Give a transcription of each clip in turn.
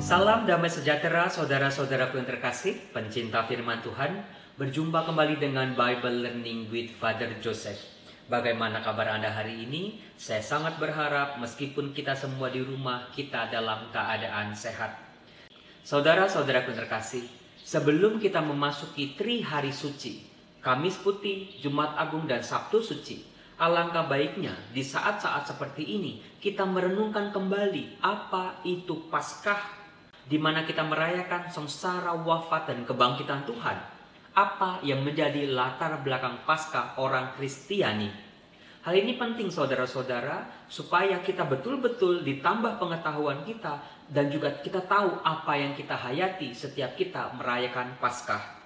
Salam damai sejahtera saudara-saudaraku yang terkasih, pencinta firman Tuhan. Berjumpa kembali dengan Bible Learning with Father Joseph. Bagaimana kabar Anda hari ini? Saya sangat berharap meskipun kita semua di rumah, kita dalam keadaan sehat. Saudara-saudaraku yang terkasih, sebelum kita memasuki Tri Hari Suci, Kamis Putih, Jumat Agung, dan Sabtu Suci, alangkah baiknya di saat-saat seperti ini kita merenungkan kembali apa itu Paskah, di mana kita merayakan sengsara, wafat, dan kebangkitan Tuhan. Apa yang menjadi latar belakang Paskah orang Kristiani? Hal ini penting saudara-saudara, supaya kita betul-betul ditambah pengetahuan kita dan juga kita tahu apa yang kita hayati setiap kita merayakan Paskah.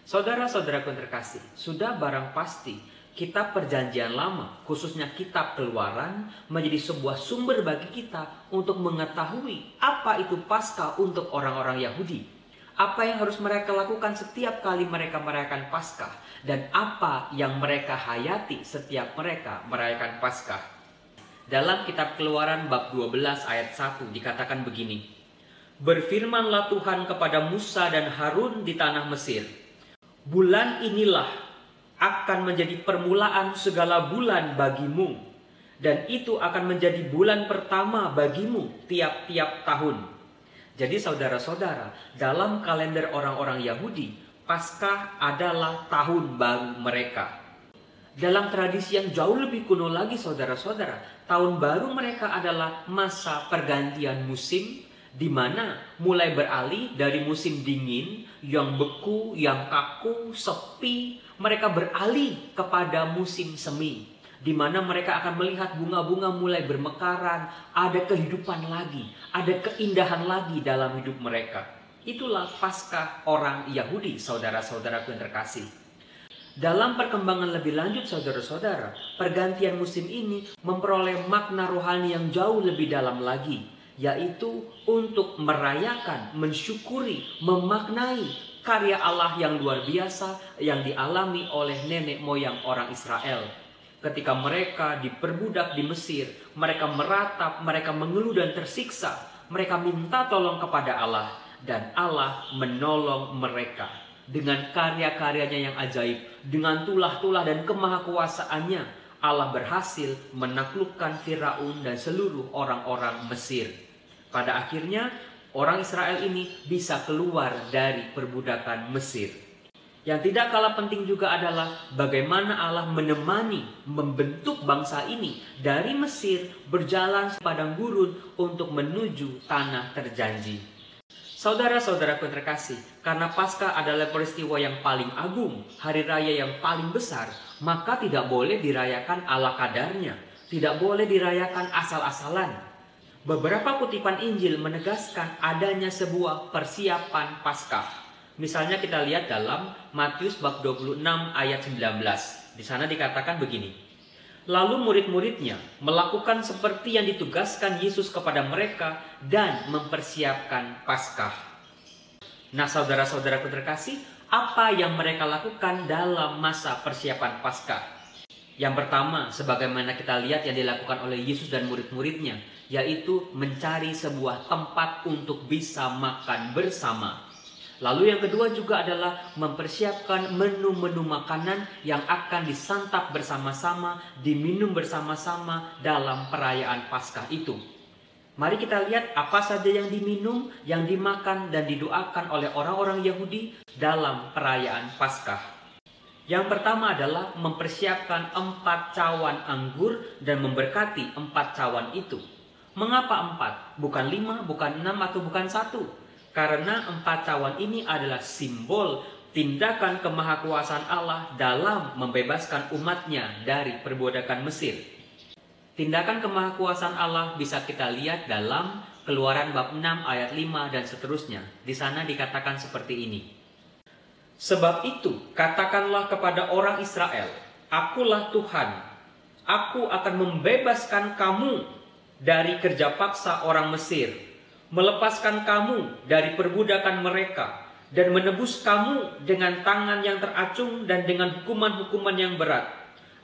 Saudara-saudaraku yang terkasih, sudah barang pasti kitab Perjanjian Lama, khususnya kitab Keluaran, menjadi sebuah sumber bagi kita untuk mengetahui apa itu Paskah untuk orang-orang Yahudi. Apa yang harus mereka lakukan setiap kali mereka merayakan Paskah, dan apa yang mereka hayati setiap mereka merayakan Paskah. Dalam kitab Keluaran bab 12 ayat 1 dikatakan begini: "Berfirmanlah Tuhan kepada Musa dan Harun di tanah Mesir, bulan inilah akan menjadi permulaan segala bulan bagimu, dan itu akan menjadi bulan pertama bagimu tiap-tiap tahun." Jadi saudara-saudara, dalam kalender orang-orang Yahudi, Paskah adalah tahun baru mereka. Dalam tradisi yang jauh lebih kuno lagi saudara-saudara, tahun baru mereka adalah masa pergantian musim, di mana mulai beralih dari musim dingin yang beku, yang kaku, sepi, mereka beralih kepada musim semi, di mana mereka akan melihat bunga-bunga mulai bermekaran, ada kehidupan lagi, ada keindahan lagi dalam hidup mereka. Itulah Paskah orang Yahudi, saudara-saudaraku yang terkasih. Dalam perkembangan lebih lanjut saudara-saudara, pergantian musim ini memperoleh makna rohani yang jauh lebih dalam lagi, yaitu untuk merayakan, mensyukuri, memaknai karya Allah yang luar biasa yang dialami oleh nenek moyang orang Israel. Ketika mereka diperbudak di Mesir, mereka meratap, mereka mengeluh dan tersiksa. Mereka minta tolong kepada Allah, dan Allah menolong mereka dengan karya-karyanya yang ajaib. Dengan tulah-tulah dan kemahakuasaannya, Allah berhasil menaklukkan Firaun dan seluruh orang-orang Mesir. Pada akhirnya, orang Israel ini bisa keluar dari perbudakan Mesir. Yang tidak kalah penting juga adalah bagaimana Allah menemani, membentuk bangsa ini dari Mesir berjalan ke padang gurun untuk menuju tanah terjanji. Saudara-saudaraku yang terkasih, karena Paskah adalah peristiwa yang paling agung, hari raya yang paling besar, maka tidak boleh dirayakan ala kadarnya, tidak boleh dirayakan asal-asalan. Beberapa kutipan Injil menegaskan adanya sebuah persiapan Paskah. Misalnya kita lihat dalam Matius bab 26 ayat 19. Di sana dikatakan begini: "Lalu murid-muridnya melakukan seperti yang ditugaskan Yesus kepada mereka dan mempersiapkan Paskah." Nah, saudara-saudaraku terkasih, apa yang mereka lakukan dalam masa persiapan Paskah? Yang pertama, sebagaimana kita lihat yang dilakukan oleh Yesus dan murid-muridnya, yaitu mencari sebuah tempat untuk bisa makan bersama. Lalu yang kedua juga adalah mempersiapkan menu-menu makanan yang akan disantap bersama-sama, diminum bersama-sama dalam perayaan Paskah itu. Mari kita lihat apa saja yang diminum, yang dimakan, dan didoakan oleh orang-orang Yahudi dalam perayaan Paskah. Yang pertama adalah mempersiapkan 4 cawan anggur dan memberkati 4 cawan itu. Mengapa 4? Bukan 5, bukan 6, atau bukan 1? Karena 4 cawan ini adalah simbol tindakan kemahakuasaan Allah dalam membebaskan umatnya dari perbudakan Mesir. Tindakan kemahakuasaan Allah bisa kita lihat dalam Keluaran bab 6 ayat 5 dan seterusnya. Di sana dikatakan seperti ini: "Sebab itu katakanlah kepada orang Israel, Akulah Tuhan, Aku akan membebaskan kamu dari kerja paksa orang Mesir, melepaskan kamu dari perbudakan mereka, dan menebus kamu dengan tangan yang teracung dan dengan hukuman-hukuman yang berat.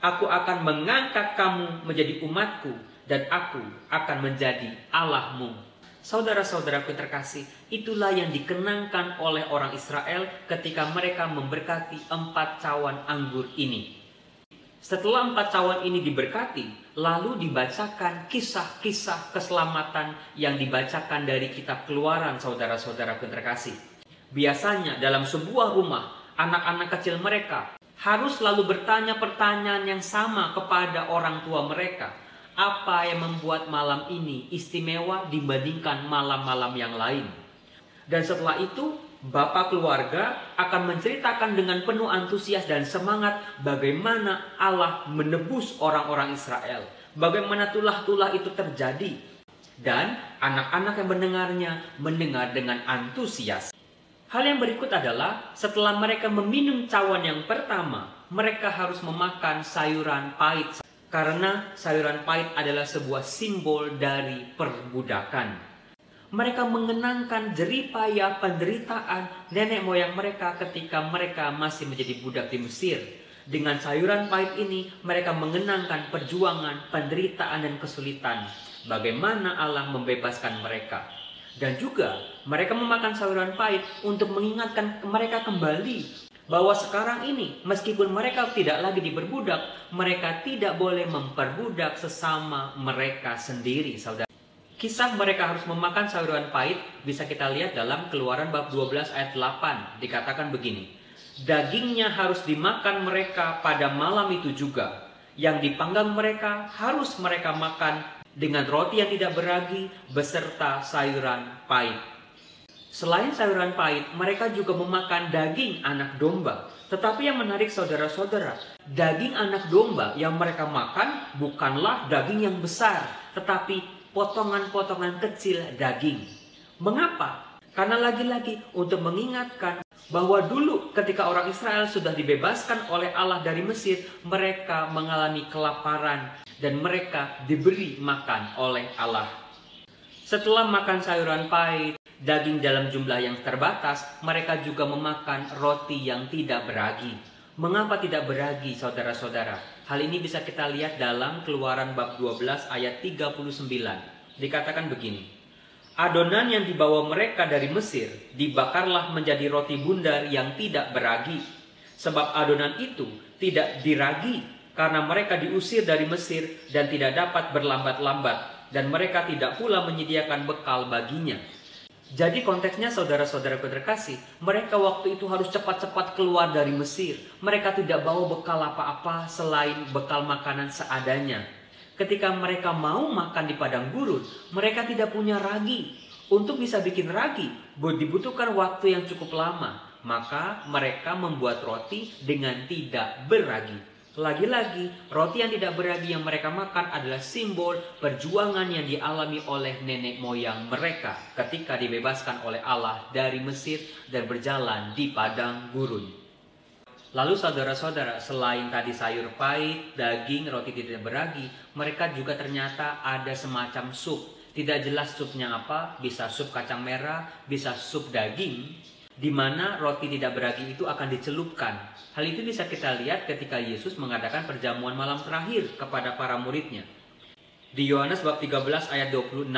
Aku akan mengangkat kamu menjadi umatku, dan aku akan menjadi Allahmu." Saudara-saudaraku yang terkasih, itulah yang dikenangkan oleh orang Israel ketika mereka memberkati 4 cawan anggur ini. Setelah 4 cawan ini diberkati, lalu dibacakan kisah-kisah keselamatan yang dibacakan dari kitab Keluaran, saudara-saudaraku yang terkasih. Biasanya dalam sebuah rumah, anak-anak kecil mereka harus selalu bertanya pertanyaan yang sama kepada orang tua mereka. Apa yang membuat malam ini istimewa dibandingkan malam-malam yang lain? Dan setelah itu, bapak keluarga akan menceritakan dengan penuh antusias dan semangat bagaimana Allah menebus orang-orang Israel. Bagaimana tulah-tulah itu terjadi. Dan anak-anak yang mendengarnya mendengar dengan antusias. Hal yang berikut adalah setelah mereka meminum cawan yang pertama, mereka harus memakan sayuran pahit. Karena sayuran pahit adalah sebuah simbol dari perbudakan. Mereka mengenangkan jerih payah penderitaan nenek moyang mereka ketika mereka masih menjadi budak di Mesir. Dengan sayuran pahit ini, mereka mengenangkan perjuangan, penderitaan, dan kesulitan. Bagaimana Allah membebaskan mereka. Dan juga mereka memakan sayuran pahit untuk mengingatkan mereka kembali bahwa sekarang ini meskipun mereka tidak lagi diperbudak, mereka tidak boleh memperbudak sesama mereka sendiri, saudara. Kisah mereka harus memakan sayuran pahit bisa kita lihat dalam Keluaran bab 12 ayat 8. Dikatakan begini, dagingnya harus dimakan mereka pada malam itu juga. Yang dipanggang mereka harus mereka makan dengan roti yang tidak beragi beserta sayuran pahit. Selain sayuran pahit, mereka juga memakan daging anak domba. Tetapi yang menarik saudara-saudara, daging anak domba yang mereka makan bukanlah daging yang besar, tetapi potongan-potongan kecil daging. Mengapa? Karena lagi-lagi untuk mengingatkan bahwa dulu ketika orang Israel sudah dibebaskan oleh Allah dari Mesir, mereka mengalami kelaparan dan mereka diberi makan oleh Allah. Setelah makan sayuran pahit, daging dalam jumlah yang terbatas, mereka juga memakan roti yang tidak beragi. Mengapa tidak beragi, saudara-saudara? Hal ini bisa kita lihat dalam Keluaran bab 12 ayat 39. Dikatakan begini, adonan yang dibawa mereka dari Mesir dibakarlah menjadi roti bundar yang tidak beragi. Sebab adonan itu tidak diragi karena mereka diusir dari Mesir dan tidak dapat berlambat-lambat. Dan mereka tidak pula menyediakan bekal baginya. Jadi konteksnya saudara-saudaraku terkasih, mereka waktu itu harus cepat-cepat keluar dari Mesir. Mereka tidak bawa bekal apa-apa selain bekal makanan seadanya. Ketika mereka mau makan di padang gurun, mereka tidak punya ragi. Untuk bisa bikin ragi, dibutuhkan waktu yang cukup lama. Maka mereka membuat roti dengan tidak beragi. Lagi-lagi, roti yang tidak beragi yang mereka makan adalah simbol perjuangan yang dialami oleh nenek moyang mereka ketika dibebaskan oleh Allah dari Mesir dan berjalan di padang gurun. Lalu saudara-saudara, selain tadi sayur pahit, daging, roti tidak beragi, mereka juga ternyata ada semacam sup. Tidak jelas supnya apa, bisa sup kacang merah, bisa sup daging, di mana roti tidak beragi itu akan dicelupkan. Hal itu bisa kita lihat ketika Yesus mengadakan perjamuan malam terakhir kepada para muridnya. Di Yohanes bab 13 ayat 26.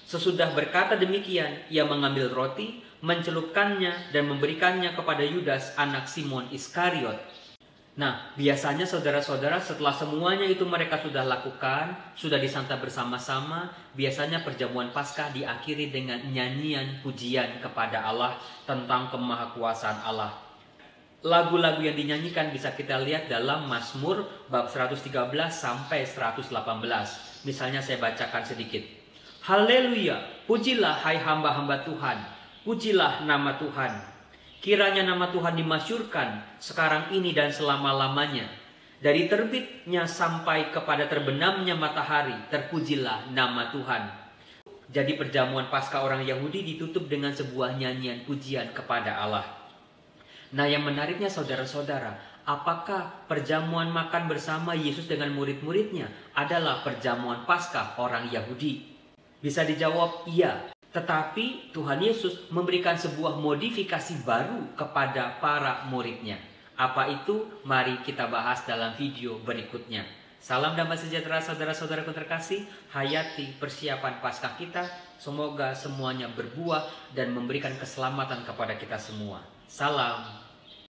Sesudah berkata demikian, ia mengambil roti, mencelupkannya dan memberikannya kepada Yudas anak Simon Iskariot. Nah, biasanya saudara-saudara setelah semuanya itu mereka sudah lakukan, sudah disantap bersama-sama, biasanya perjamuan Paskah diakhiri dengan nyanyian pujian kepada Allah tentang kemahakuasaan Allah. Lagu-lagu yang dinyanyikan bisa kita lihat dalam Mazmur bab 113 sampai 118. Misalnya saya bacakan sedikit. Haleluya, pujilah hai hamba-hamba Tuhan, pujilah nama Tuhan. Kiranya nama Tuhan dimasyhurkan sekarang ini dan selama-lamanya. Dari terbitnya sampai kepada terbenamnya matahari, terpujilah nama Tuhan. Jadi perjamuan Paskah orang Yahudi ditutup dengan sebuah nyanyian pujian kepada Allah. Nah, yang menariknya saudara-saudara, apakah perjamuan makan bersama Yesus dengan murid-muridnya adalah perjamuan Paskah orang Yahudi? Bisa dijawab iya. Tetapi Tuhan Yesus memberikan sebuah modifikasi baru kepada para muridnya. Apa itu? Mari kita bahas dalam video berikutnya. Salam damai sejahtera saudara-saudaraku terkasih. Hayati persiapan Paskah kita. Semoga semuanya berbuah dan memberikan keselamatan kepada kita semua. Salam.